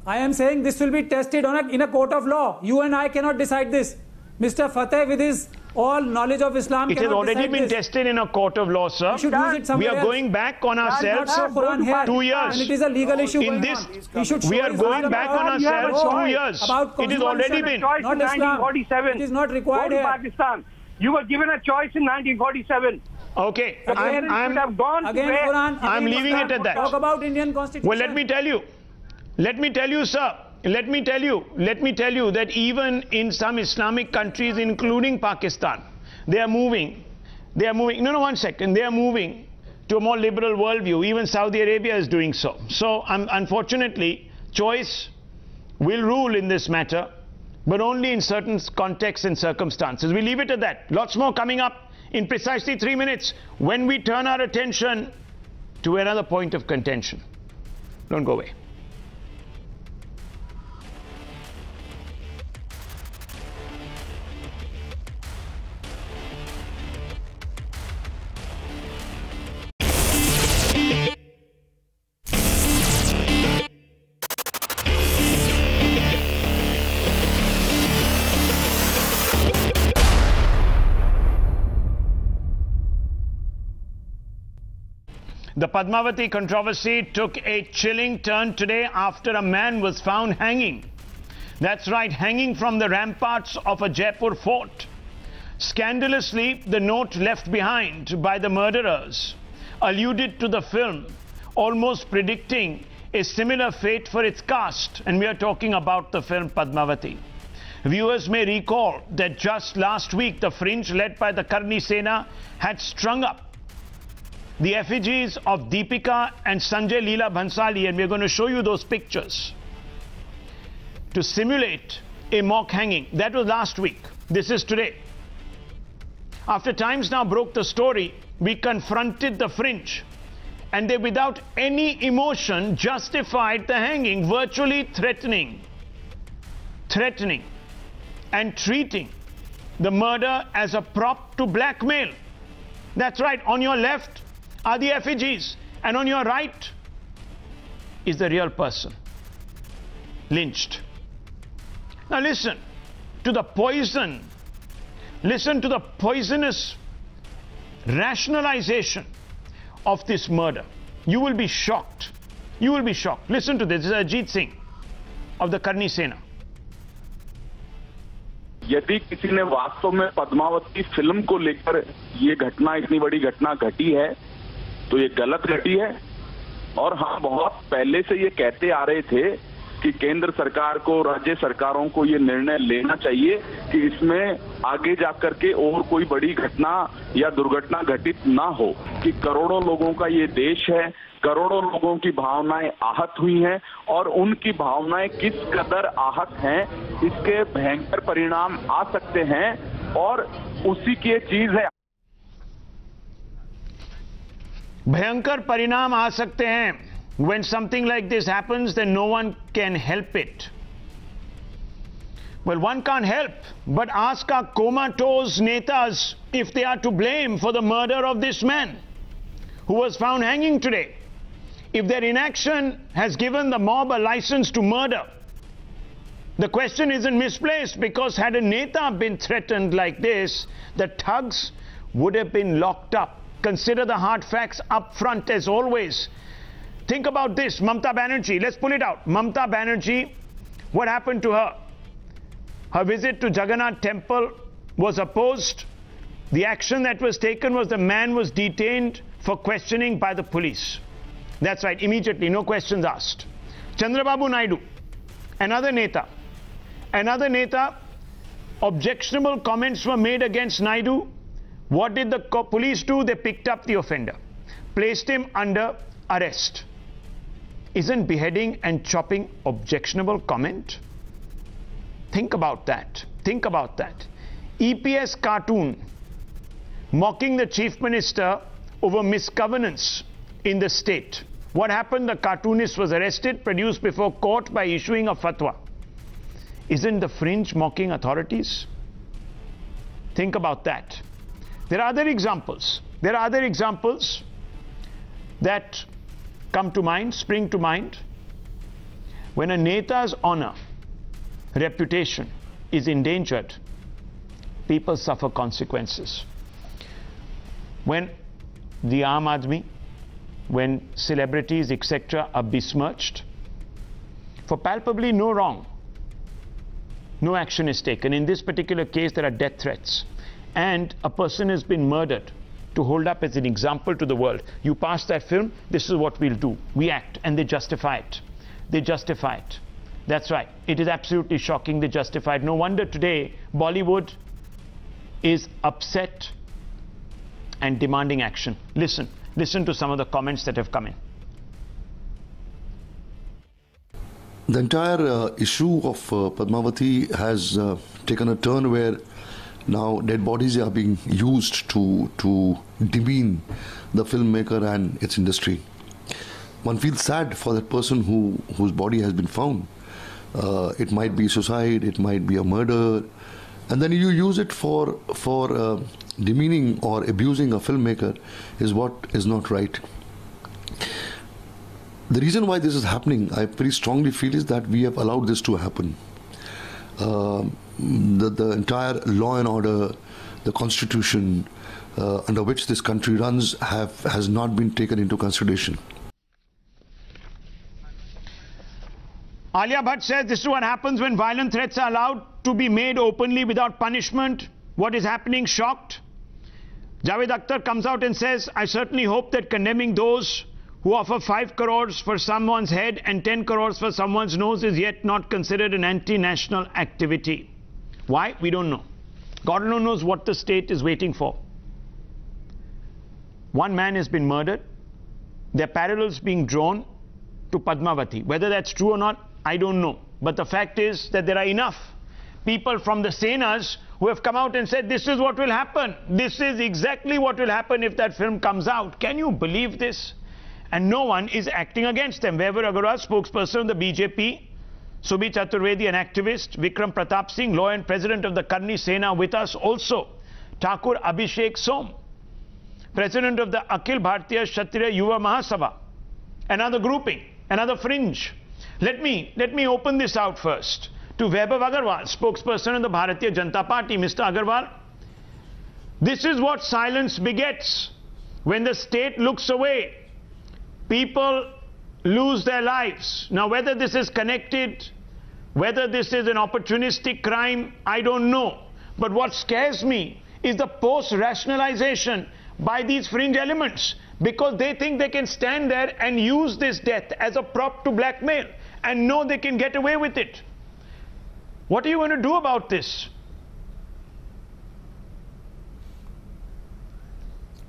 [SPEAKER 8] I am saying this will be tested in a court of law. You and I cannot decide this. Mr. Fateh, with his all knowledge of Islam,
[SPEAKER 1] it has already been tested in a court of law, sir.
[SPEAKER 8] You should use it somewhere
[SPEAKER 1] We are going back on ourselves
[SPEAKER 8] 2
[SPEAKER 1] years.
[SPEAKER 8] And it is a legal issue
[SPEAKER 1] in this. We are going back on ourselves 2 years. It has already been.
[SPEAKER 10] Not in 1947.
[SPEAKER 8] It is not required
[SPEAKER 10] here. Pakistan. You were given a choice in 1947.
[SPEAKER 1] Okay, I'm leaving it at that.
[SPEAKER 8] Talk about Indian Constitution.
[SPEAKER 1] Well, let me tell you, sir. Let me tell you that even in some Islamic countries, including Pakistan, they are moving. No, 1 second. They are moving to a more liberal worldview. Even Saudi Arabia is doing so. So, unfortunately, choice will rule in this matter, but only in certain contexts and circumstances. We leave it at that. Lots more coming up in precisely 3 minutes when we turn our attention to another point of contention. Don't go away. The Padmavati controversy took a chilling turn today after a man was found hanging. That's right, hanging from the ramparts of a Jaipur fort. Scandalously, the note left behind by the murderers alluded to the film, almost predicting a similar fate for its cast. And we are talking about the film Padmavati. Viewers may recall that just last week, the fringe led by the Karni Sena had strung up the effigies of Deepika and Sanjay Leela Bhansali, and we're going to show you those pictures to simulate a mock hanging. That was last week. This is today. After Times Now broke the story, we confronted the fringe, and they, without any emotion, justified the hanging, virtually threatening and treating the murder as a prop to blackmail. That's right, on your left are the effigies, and on your right is the real person, lynched. Now listen to the poison, listen to the poisonous rationalization of this murder. You will be shocked. You will be shocked. Listen to this. This is Ajit Singh of the Karni Sena.
[SPEAKER 11] यदि किसी ने वास्तव में Padmavati film को लेकर ये घटना, इतनी बड़ी घटना घटी है, तो ये गलत घटी है। और हम बहुत पहले से ये कहते आ रहे थे कि केंद्र सरकार को, राज्य सरकारों को ये निर्णय लेना चाहिए कि इसमें आगे जाकर के और कोई बड़ी घटना या दुर्घटना घटित ना हो, कि करोड़ों लोगों का ये देश है, करोड़ों लोगों की भावनाएं आहत हुई हैं, और उनकी भावनाएं किस कदर आहत हैं, इसके भयंकर परिणाम आ सकते हैं, और उसी की एक चीज है।
[SPEAKER 1] भयंकर परिणाम आ सकते हैं. When something like this happens, then no one can help it. Well, one can't help but ask our comatose netas if they are to blame for the murder of this man who was found hanging today. If their inaction has given the mob a license to murder, the question isn't misplaced, because had a neta been threatened like this, the thugs would have been locked up. Consider the hard facts up front as always. Think about this, Mamta Banerjee, let's pull it out. Mamta Banerjee, what happened to her? Her visit to Jagannath Temple was opposed. The action that was taken was the man was detained for questioning by the police. That's right, immediately, no questions asked. Chandrababu Naidu, another neta, objectionable comments were made against Naidu. What did the police do? They picked up the offender, placed him under arrest. Isn't beheading and chopping objectionable comment? Think about that. Think about that. EPS cartoon mocking the chief minister over misgovernance in the state. What happened? The cartoonist was arrested, produced before court by issuing a fatwa. Isn't the fringe mocking authorities? Think about that. There are other examples. There are other examples that come to mind, spring to mind. When a Neta's honor, reputation is endangered, people suffer consequences. When the Aam Aadmi, when celebrities, etc., are besmirched, for palpably no wrong, no action is taken. In this particular case, there are death threats, and a person has been murdered to hold up as an example to the world. You pass that film, this is what we'll do. We act, and they justify it. They justify it. That's right. It is absolutely shocking. They justify it. No wonder today Bollywood is upset and demanding action. Listen to some of the comments that have come in.
[SPEAKER 12] The entire issue of Padmavati has taken a turn where now dead bodies are being used to demean the filmmaker and its industry. One feels sad for that person whose body has been found. It might be suicide, it might be a murder, and then you use it for demeaning or abusing a filmmaker is what is not right. The reason why this is happening, I very strongly feel, is that we have allowed this to happen. The entire law and order, the constitution under which this country runs has not been taken into consideration.
[SPEAKER 1] Alia Bhatt says this is what happens when violent threats are allowed to be made openly without punishment. What is happening? Shocked. Javed Akhtar comes out and says, I certainly hope that condemning those who offer 5 crores for someone's head and 10 crores for someone's nose is yet not considered an anti-national activity. Why? We don't know. God alone knows what the state is waiting for. One man has been murdered. There are parallels being drawn to Padmavati. Whether that's true or not, I don't know. But the fact is that there are enough people from the Senas who have come out and said this is what will happen. This is exactly what will happen if that film comes out. Can you believe this? And no one is acting against them. Vaibhav Agarwal, spokesperson of the BJP, Subhi Chaturvedi, an activist, Vikram Pratap Singh, lawyer and president of the Karni Sena with us also, Thakur Abhishek Som, president of the Akhil Bharatiya Kshatriya Yuva Mahasabha, another grouping, another fringe. Let me open this out first to Vaibhav Agarwal, spokesperson of the Bharatiya Janata Party. Mr. Agarwal, this is what silence begets. When the state looks away, people lose their lives. Now, whether this is connected, whether this is an opportunistic crime, I don't know. But what scares me is the post-rationalization by these fringe elements, because they think they can stand there and use this death as a prop to blackmail and know they can get away with it. What are you going to do about this?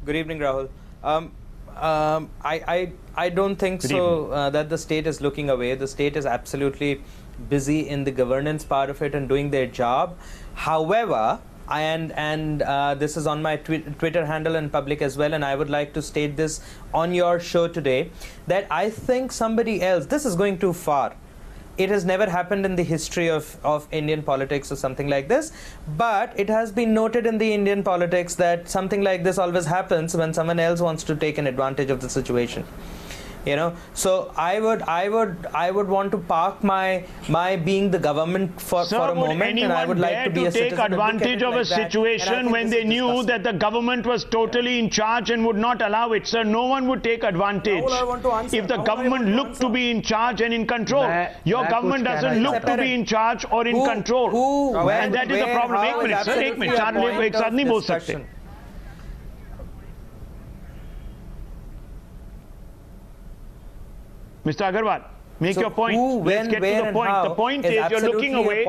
[SPEAKER 13] Good evening, Rahul. I don't think so that the state is looking away. The state is absolutely busy in the governance part of it and doing their job. However, this is on my Twitter handle in public as well, and I would like to state this on your show today, that I think somebody else, this is going too far. It has never happened in the history of Indian politics or something like this, but it has been noted in the Indian politics that something like this always happens when someone else wants to take an advantage of the situation. You know, so I would want to park my being the government for a moment, and I would like to be a citizen.
[SPEAKER 1] Take advantage of a situation when they knew that the government was totally in charge and would not allow it. Sir, no one would take advantage if the government looked to be in charge and in control. Your government doesn't look to be in charge or in control, and that is the problem. एक minute sir, एक minute, चार लोग एक साथ नहीं बोल सकते. Mr. Agarwal, make your point. Let's get to the point. The point is you're looking away.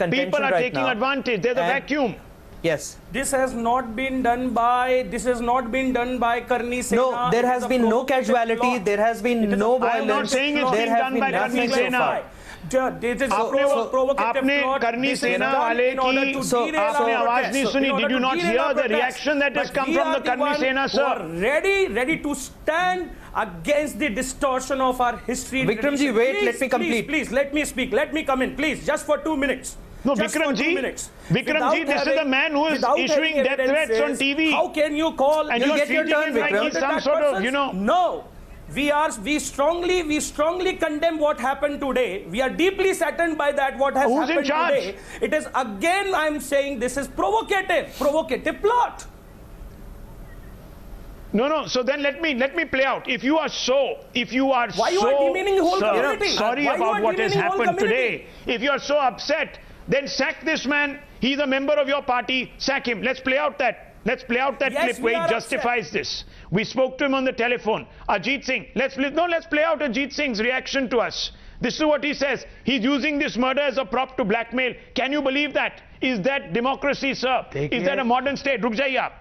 [SPEAKER 1] People are taking advantage. There's a vacuum.
[SPEAKER 13] Yes.
[SPEAKER 14] This has not been done by Karni Sena.
[SPEAKER 13] No, there has been no casualty. There has been no violence.
[SPEAKER 1] I'm not saying it's been done by Karni Sena. आपने करनी सेना वाले की आपने आवाज नहीं सुनी. Did you not hear the reaction that has come from the Karni Sena, sir?
[SPEAKER 14] Ready to stand against the distortion of our history.
[SPEAKER 13] Vikramji, wait, let me complete.
[SPEAKER 14] Please, let me speak. Let me come in, please, just for 2 minutes.
[SPEAKER 1] No, Vikramji, this is a man who is issuing death threats on TV.
[SPEAKER 14] How can you call?
[SPEAKER 1] And you're treating him like he's some sort of, you know.
[SPEAKER 14] No. we strongly condemn what happened today. We are deeply saddened by that, what has happened today. It is, again, I'm saying this is provocative plot.
[SPEAKER 1] No. So then let me play out. If you are
[SPEAKER 14] why you are demeaning the whole community?
[SPEAKER 1] Sorry about what has happened today. If you are so upset, then sack this man. He's a member of your party. Sack him. Let's play out that clip where he justifies this. We spoke to him on the telephone. Ajit Singh. Let's play out Ajit Singh's reaction to us. This is what he says. He's using this murder as a prop to blackmail. Can you believe that? Is that democracy, sir? Is that a modern state? Ruk jaiye aap.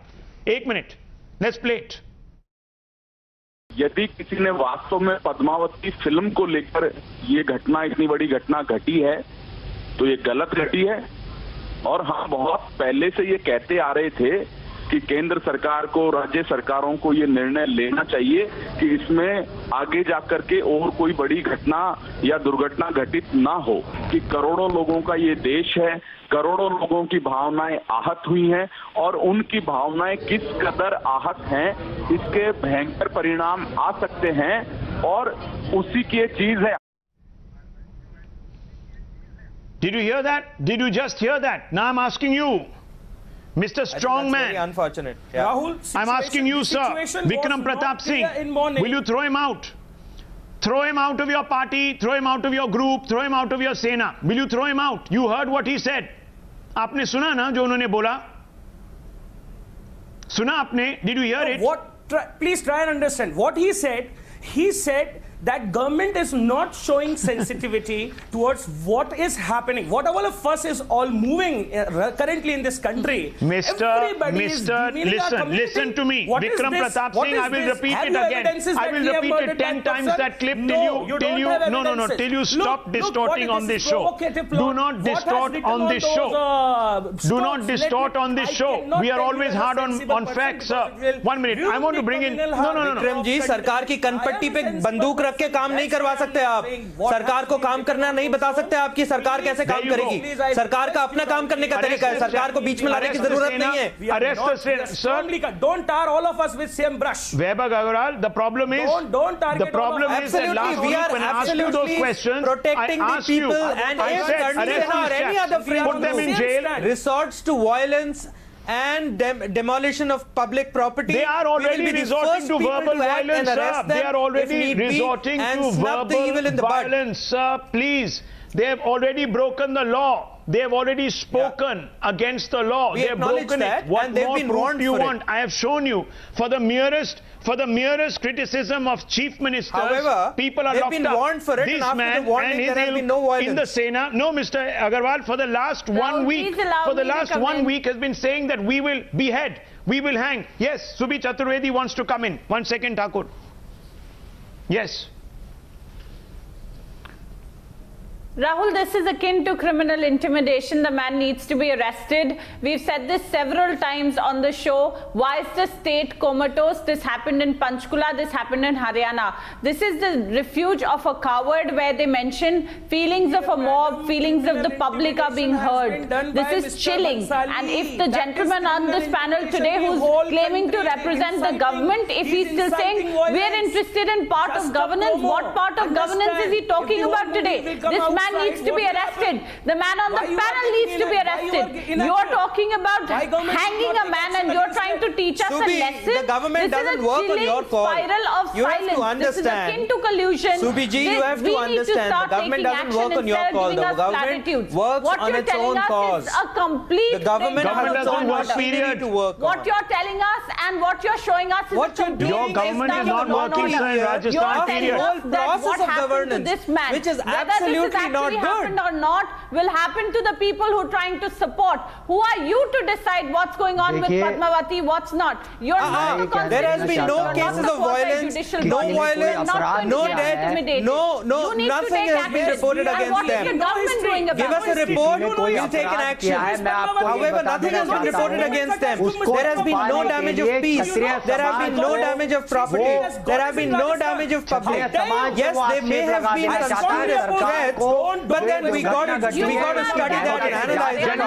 [SPEAKER 1] 1 minute. Let's play it.
[SPEAKER 11] यदि किसी ने वास्तव में Padmavati film को लेकर ये घटना, इतनी बड़ी घटना घटी है, तो ये गलत घटी है। और हम बहुत पहले से ये कहते आ रहे थे कि केंद्र सरकार को, राज्य सरकारों को ये निर्णय लेना चाहिए कि इसमें आगे जाकर के और कोई बड़ी घटना या दुर्घटना घटित ना हो, कि करोड़ों लोगों का ये देश है, करोड़ों लोगों की भावनाएं आहत हुई हैं, और उनकी भावनाएं किस कदर आहत हैं, इसके भयंकर परिणाम आ सकते हैं, और उसी की एक चीज है।
[SPEAKER 1] Did you hear that? Did you just hear that? Now I'm asking you, Mr. Strongman.
[SPEAKER 13] Very unfortunate. Yeah.
[SPEAKER 14] Rahul,
[SPEAKER 1] I'm asking you, sir, Vikram Pratap Singh, will you throw him out? Throw him out of your party, throw him out of your group, throw him out of your Sena. Will you throw him out? You heard what he said. आपने सुना ना जो उन्होंने बोला? सुना आपने? Did you hear it?
[SPEAKER 14] Please try and understand. What he said that government is not showing sensitivity towards what is happening. Whatever the fuss is all moving currently in this country.
[SPEAKER 1] Listen to me. Vikram Pratap Singh, I will repeat it again. I will repeat it 10 times that clip till you stop distorting on this show. Do not distort on this show. Do not distort on this show. We are always hard on facts, sir. 1 minute. I want to bring in... No.
[SPEAKER 13] Vikram ji, सरकार की कनपट्टी पे बंदूक रख के काम नहीं करवा सकते आप। सरकार को काम करना नहीं बता सकते आप कि सरकार कैसे काम करेगी। सरकार का अपना काम करने का तरीका है, सरकार को बीच में लाने की जरूरत नहीं है।
[SPEAKER 1] Arrest the sir.
[SPEAKER 14] Don't tar all of us with same brush.
[SPEAKER 1] Vaibhav Agarwal, the problem is that last week when I asked you those questions,
[SPEAKER 13] protecting the people, and if any other frame resorts to violence and demolition of public property,
[SPEAKER 1] they are already resorting to verbal violence, sir. They are already resorting to verbal violence, sir. Please. They have already broken the law. They have already spoken against the law. They have broken it. What more proof do you want? I have shown you. For the merest criticism of chief ministers,
[SPEAKER 13] however,
[SPEAKER 1] people are locked up.
[SPEAKER 13] Warned for it,
[SPEAKER 1] this
[SPEAKER 13] and
[SPEAKER 1] man
[SPEAKER 13] and his
[SPEAKER 1] ilk in the Sena. No, Mr. Agarwal, for the last 1 week, has been saying that we will behead, we will hang. Yes, Subhi Chaturvedi wants to come in. 1 second, Thakur. Yes.
[SPEAKER 15] Rahul, this is akin to criminal intimidation. The man needs to be arrested. We've said this several times on the show. Why is the state comatose? This happened in Panchkula. This happened in Haryana. This is the refuge of a coward, where they mention feelings of a mob, feelings of the public are being heard. This is chilling. And if the gentleman on this panel today who's claiming to represent the government, if he's still saying we're interested in part of governance, what part of governance is he talking about today? This man needs to be arrested. The man on the panel needs to be arrested. You're talking about hanging a man and you're trying to teach us a lesson.
[SPEAKER 13] The government doesn't work on your call.
[SPEAKER 15] Spiral of
[SPEAKER 13] you
[SPEAKER 15] silence.
[SPEAKER 13] Have to understand.
[SPEAKER 15] This is akin to collusion.
[SPEAKER 13] Subiji, you have to understand. The government doesn't work on your call. The government works on its own cause.
[SPEAKER 15] The
[SPEAKER 13] government has its own machinery to work on.
[SPEAKER 15] What you're telling us and what you're showing us is
[SPEAKER 13] what you're doing.
[SPEAKER 1] Your government is not working, sir, in Rajasthan.
[SPEAKER 13] The whole process of governance, which is absolutely not good.
[SPEAKER 15] Happened or not, will happen to the people who are trying to support. Who are you to decide what's going on with Padmavati, what's not? You're not the constitution.
[SPEAKER 13] There has been no cases of violence, no death, nothing has been reported against them. Give us a report, we'll take an action. However, nothing has been reported against them. There has been no damage of peace. There have been no damage of property. There have been no damage of public. Yes, there may have been conspiracy threats, but then we got to study that and analyze that.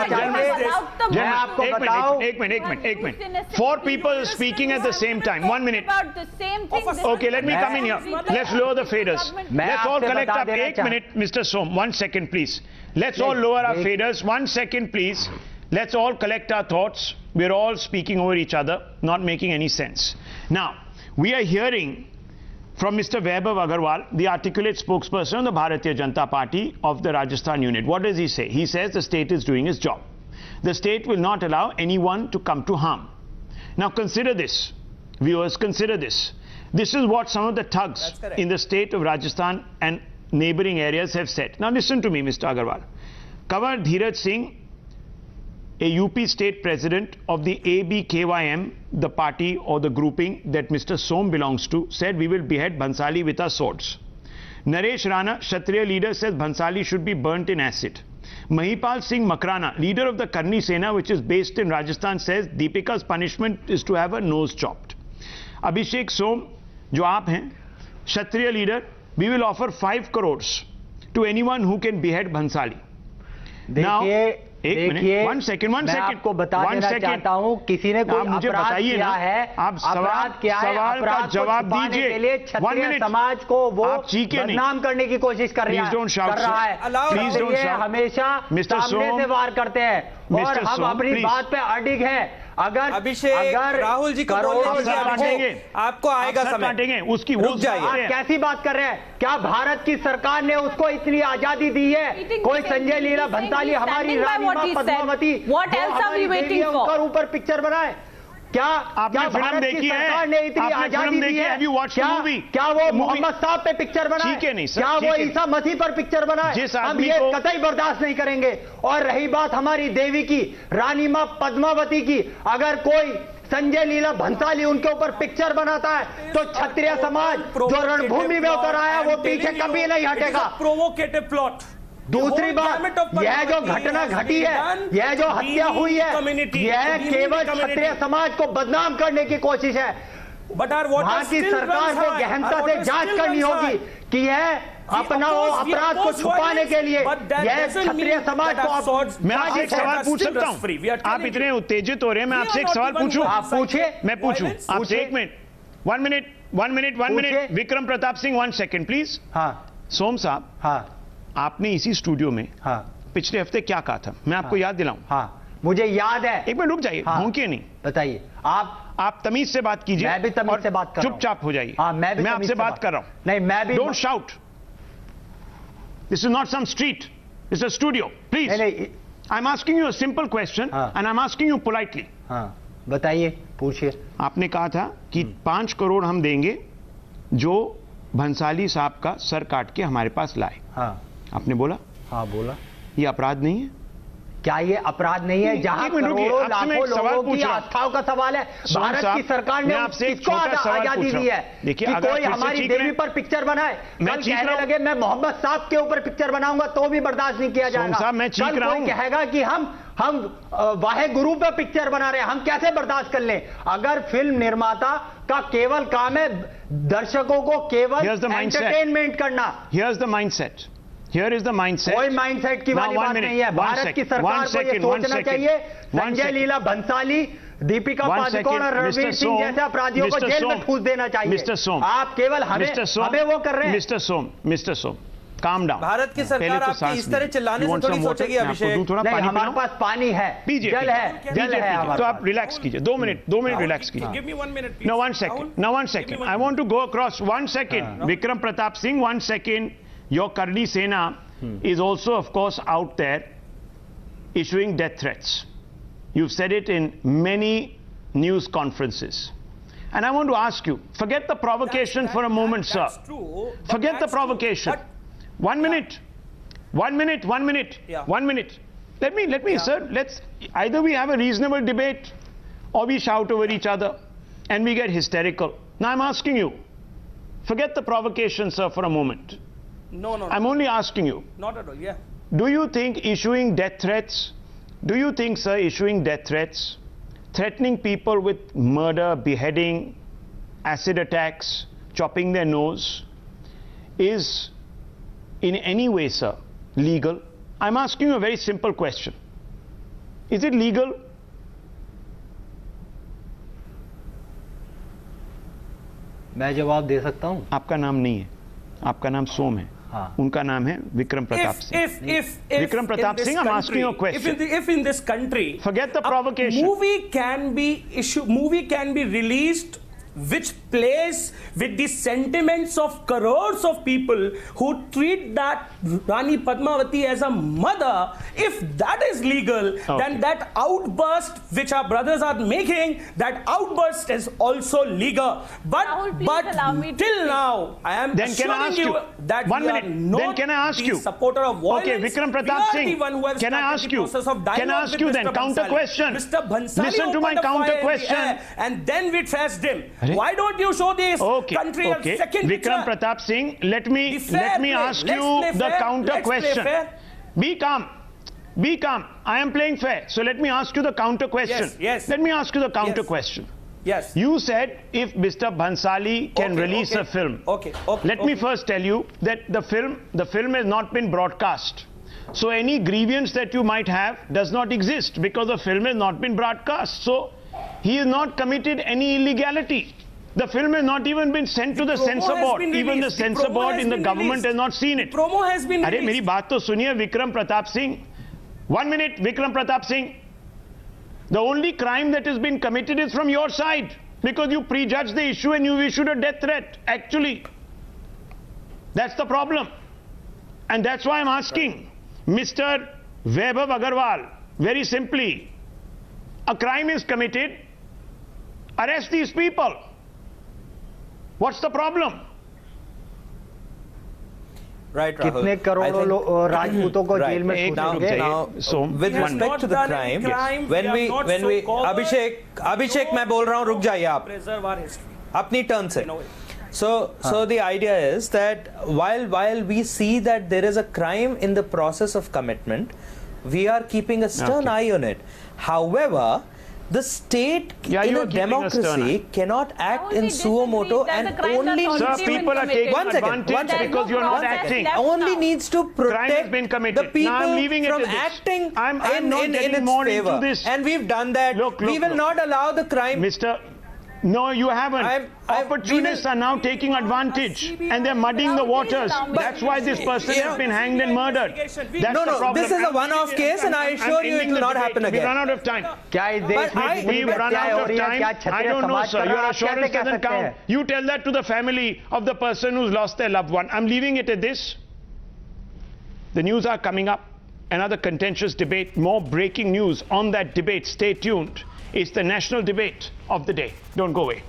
[SPEAKER 1] एक minute. For 4 people speaking at the same time. 1 minute.
[SPEAKER 15] About the same thing.
[SPEAKER 1] Okay, let me come in here. Let's lower the faders. Let's all collect up. 1 minute, Mr. Som. 1 second, please. Let's all lower our faders. 1 second, please. Let's all collect our thoughts. We're all speaking over each other, not making any sense. Now, we are hearing from Mr. Vaibhav Agarwal, the articulate spokesperson of the Bharatiya Janata Party of the Rajasthan unit. What does he say? He says the state is doing its job. The state will not allow anyone to come to harm. Now consider this. Viewers, consider this. This is what some of the thugs in the state of Rajasthan and neighboring areas have said. Now listen to me, Mr. Agarwal. Kanwar Dheeraj Singh, a UP state president of the ABKYM, the party or the grouping that Mr. Som belongs to, said we will behead Bhansali with our swords. Naresh Rana, Kshatriya leader, says Bhansali should be burnt in acid. Mahipal Singh Makrana, leader of the Karni Sena, which is based in Rajasthan, says Deepika's punishment is to have her nose chopped. Abhishek Som, jo aap hain, Kshatriya leader, we will offer 5 crores to anyone who can behead Bhansali. Now,
[SPEAKER 16] देखिए
[SPEAKER 1] 1 second.
[SPEAKER 16] मैं आपको बता देना चाहता हूँ किसी ने कोई अपराध किया है, अपराध क्या है, अपराध को छुपाने के लिए क्षत्रिय समाज को वो बदनाम करने की कोशिश कर रहा है। क्षत्रिय हमेशा सामने से वार करते हैं और हम अपनी बात पे अडिग हैं। अगर
[SPEAKER 13] राहुल जी को आपको आएगा समय,
[SPEAKER 1] उसकी
[SPEAKER 16] रुक जाइए। आप कैसी बात कर रहे हैं? क्या भारत की सरकार ने उसको इतनी आजादी दी है? कोई संजय लीला भंसाली हमारी रानी मां पद्मावती उनका ऊपर पिक्चर बनाए? क्या
[SPEAKER 1] फिल्म देखी है?
[SPEAKER 16] सरकार ने इतनी आजादी दी है? क्या वो मोहम्मद साहब पे पिक्चर बनाए? क्या वो ईसा मसीह पर पिक्चर बनाए? हम ये कतई बर्दाश्त नहीं करेंगे। और रही बात हमारी देवी की, रानी मां पद्मावती की, अगर कोई संजय लीला भंसाली उनके ऊपर पिक्चर बनाता है तो क्षत्रिय समाज जो रणभूमि में उतर आया वो पीछे कभी नहीं हटेगा।
[SPEAKER 14] Provocative plot.
[SPEAKER 16] दूसरी बात, यह जो घटना घटी है, यह जो हत्या हुई है, यह केवल क्षत्रिय समाज को बदनाम करने की कोशिश है। वहां की सरकार को गहनता से जांच करनी होगी कि यह अपना अपराध को छुपाने के लिए यह क्षत्रिय समाज को।
[SPEAKER 1] मैं आपसे एक सवाल पूछ सकता हूं? आप इतने उत्तेजित हो रहे हैं, मैं आपसे एक सवाल पूछूं?
[SPEAKER 16] आप पूछिए।
[SPEAKER 1] मैं पूछूं आपसे? 1 minute, 1 minute. Vikram Pratap Singh, 1 second please.
[SPEAKER 16] हाँ
[SPEAKER 1] सोम साहब,
[SPEAKER 16] हाँ,
[SPEAKER 1] आपने इसी स्टूडियो में पिछले हफ्ते क्या कहा था? मैं आपको याद दिलाऊं?
[SPEAKER 16] हाँ, मुझे याद है।
[SPEAKER 1] 1 मिनट रुक जाइए, भौंकिए नहीं,
[SPEAKER 16] बताइए। आप
[SPEAKER 1] तमीज से बात कीजिए।
[SPEAKER 16] मैं भी तमीज से बात कर रहा हूं।
[SPEAKER 1] चुपचाप हो जाइए।
[SPEAKER 16] मैं
[SPEAKER 1] आपसे बात कर रहा हूं।
[SPEAKER 16] नहीं, मैं भी।
[SPEAKER 1] Don't shout, this is not some street, this is a studio, please. I am asking you a simple question and I am asking you politely.
[SPEAKER 16] बताइए, पूछिए।
[SPEAKER 1] आपने कहा था कि 5 करोड़ हम देंगे जो भंसाली साहब का सर काट के हमारे पास लाए। आपने बोला?
[SPEAKER 16] हाँ, बोला।
[SPEAKER 1] ये अपराध नहीं है?
[SPEAKER 16] क्या ये अपराध नहीं है? जहां करोड़ों लाखों लोगों की आस्थाओं का सवाल है, भारत की सरकार ने किसको आजादी दी है कि कोई हमारी देवी पर पिक्चर बनाए? कल कहने लगे मैं मोहम्मद साहब के ऊपर पिक्चर बनाऊंगा तो भी बर्दाश्त नहीं किया जाएगा। कल कोई कहेगा कि हम वाहे गुरु पर पिक्चर बना रहे हैं, हम कैसे बर्दाश्त कर लें? अगर फिल्म निर्माता का केवल काम है दर्शकों को केवल एंटरटेनमेंट करना,
[SPEAKER 1] here's the mindset. Here is the mindset.
[SPEAKER 16] कोई माइंडसेट की वाली बात नहीं है। भारत की सरकार को ये सोचना चाहिए संजय लीला भंसाली, दीपिका पादुकोण और रणवीर सिंह जैसे अपराधियों को जेल में ठूस देना चाहिए।
[SPEAKER 1] मिस्टर सोम,
[SPEAKER 16] आप केवल हमें वो कर रहे हैं।
[SPEAKER 1] मिस्टर सोम, काम डाउन।
[SPEAKER 13] भारत की सरकार आपकी इस तरह चिल्लाने से थोड़ी सोचेगी अभिषेक।
[SPEAKER 16] नहीं, हमारे पास पानी है, जल है।
[SPEAKER 1] तो आप रिलैक्स कीजिए। 2 मिनट रिलैक्स कीजिए।
[SPEAKER 14] Give me 1 minute, please.
[SPEAKER 1] No, 1 second. Now 1 second. I want to go across 1 second. Vikram Pratap Singh, 1 second. Your Karni Sena is also, of course, out there issuing death threats. You've said it in many news conferences. And I want to ask you, forget the provocation for a moment, sir. Forget the provocation. 1 minute. 1 minute. 1 minute.
[SPEAKER 14] Yeah.
[SPEAKER 1] 1 minute. Let me, sir, let's, either we have a reasonable debate or we shout over each other and we get hysterical. Now I'm asking you, forget the provocation, sir, for a moment.
[SPEAKER 14] No.
[SPEAKER 1] I'm only asking you.
[SPEAKER 14] Not at all, yeah.
[SPEAKER 1] Do you think issuing death threats, do you think, sir, issuing death threats, threatening people with murder, beheading, acid attacks, chopping their nose, is in any way, sir, legal? I'm asking you a very simple question. Is it legal?
[SPEAKER 16] मैं जवाब दे सकता हूं?
[SPEAKER 1] आपका नाम नहीं है, आपका नाम सोम है. उनका नाम है Vikram Pratap Singh. Vikram Pratap Singh, I'm asking you a question.
[SPEAKER 14] If in this country,
[SPEAKER 1] forget the provocation.
[SPEAKER 14] Movie can be released which plays with the sentiments of crores of people who treat that Rani Padmavati as a mother. If that is legal, then that outburst which our brothers are making, that outburst is also legal. But till now, I am assuring you that we are not the supporter of violence.
[SPEAKER 1] Okay, Vikram Pratap Singh, can I ask you? Can I ask you then? Counter question.
[SPEAKER 14] Mr. Bhansali,
[SPEAKER 1] listen to my counter question.
[SPEAKER 14] And then we traced him. Why don't you show this country a second picture?
[SPEAKER 1] Vikram Pratap Singh, let me ask you the counter question. Be calm. Be calm. I am playing fair. So let me ask you the counter question.
[SPEAKER 14] Yes.
[SPEAKER 1] Let me ask you the counter question.
[SPEAKER 14] Yes.
[SPEAKER 1] You said if Mr. Bhansali can release a film. Let me first tell you that the film has not been broadcast. So any grievance that you might have does not exist because the film has not been broadcast. So he has not committed any illegality. The film has not even been sent to the censor board. Even the censor board in the government has not seen it.
[SPEAKER 14] Promo has been released.
[SPEAKER 1] Arey, meri baat to suniye, Vikram Pratap Singh. 1 minute, Vikram Pratap Singh. The only crime that has been committed is from your side because you prejudged the issue and you issued a death threat. Actually, that's the problem. And that's why I'm asking Mr. Vaibhav Agarwal, very simply, a crime is committed, arrest these people. What's the problem?
[SPEAKER 13] Right, Rahul.
[SPEAKER 16] कितने करोड़ों राजपूतों को jail में
[SPEAKER 13] now, so with respect to the crime, when we Abhishek मैं बोल रहा हूँ, रुक जाइए आप अपनी टर्न से. So the idea is that while we see that there is a crime in the process of commitment, we are keeping a stern eye on it. However, the state in a democracy cannot act in suo moto and only
[SPEAKER 1] people are taking advantage because you are not acting.
[SPEAKER 13] Only needs to protect the people from acting in its favor. And we've done that. We will not allow the crime.
[SPEAKER 1] No, you haven't. Opportunists are now taking advantage and they're muddying the waters. That's why this person has been hanged and murdered. That's the problem.
[SPEAKER 13] This is a one-off case and I assure you it will not happen again.
[SPEAKER 1] We run out of time. We've run out of time. I don't know, sir. Your assurance doesn't count. You tell that to the family of the person who's lost their loved one. I'm leaving it at this. The news are coming up. Another contentious debate. More breaking news on that debate. Stay tuned. It's the national debate of the day. Don't go away.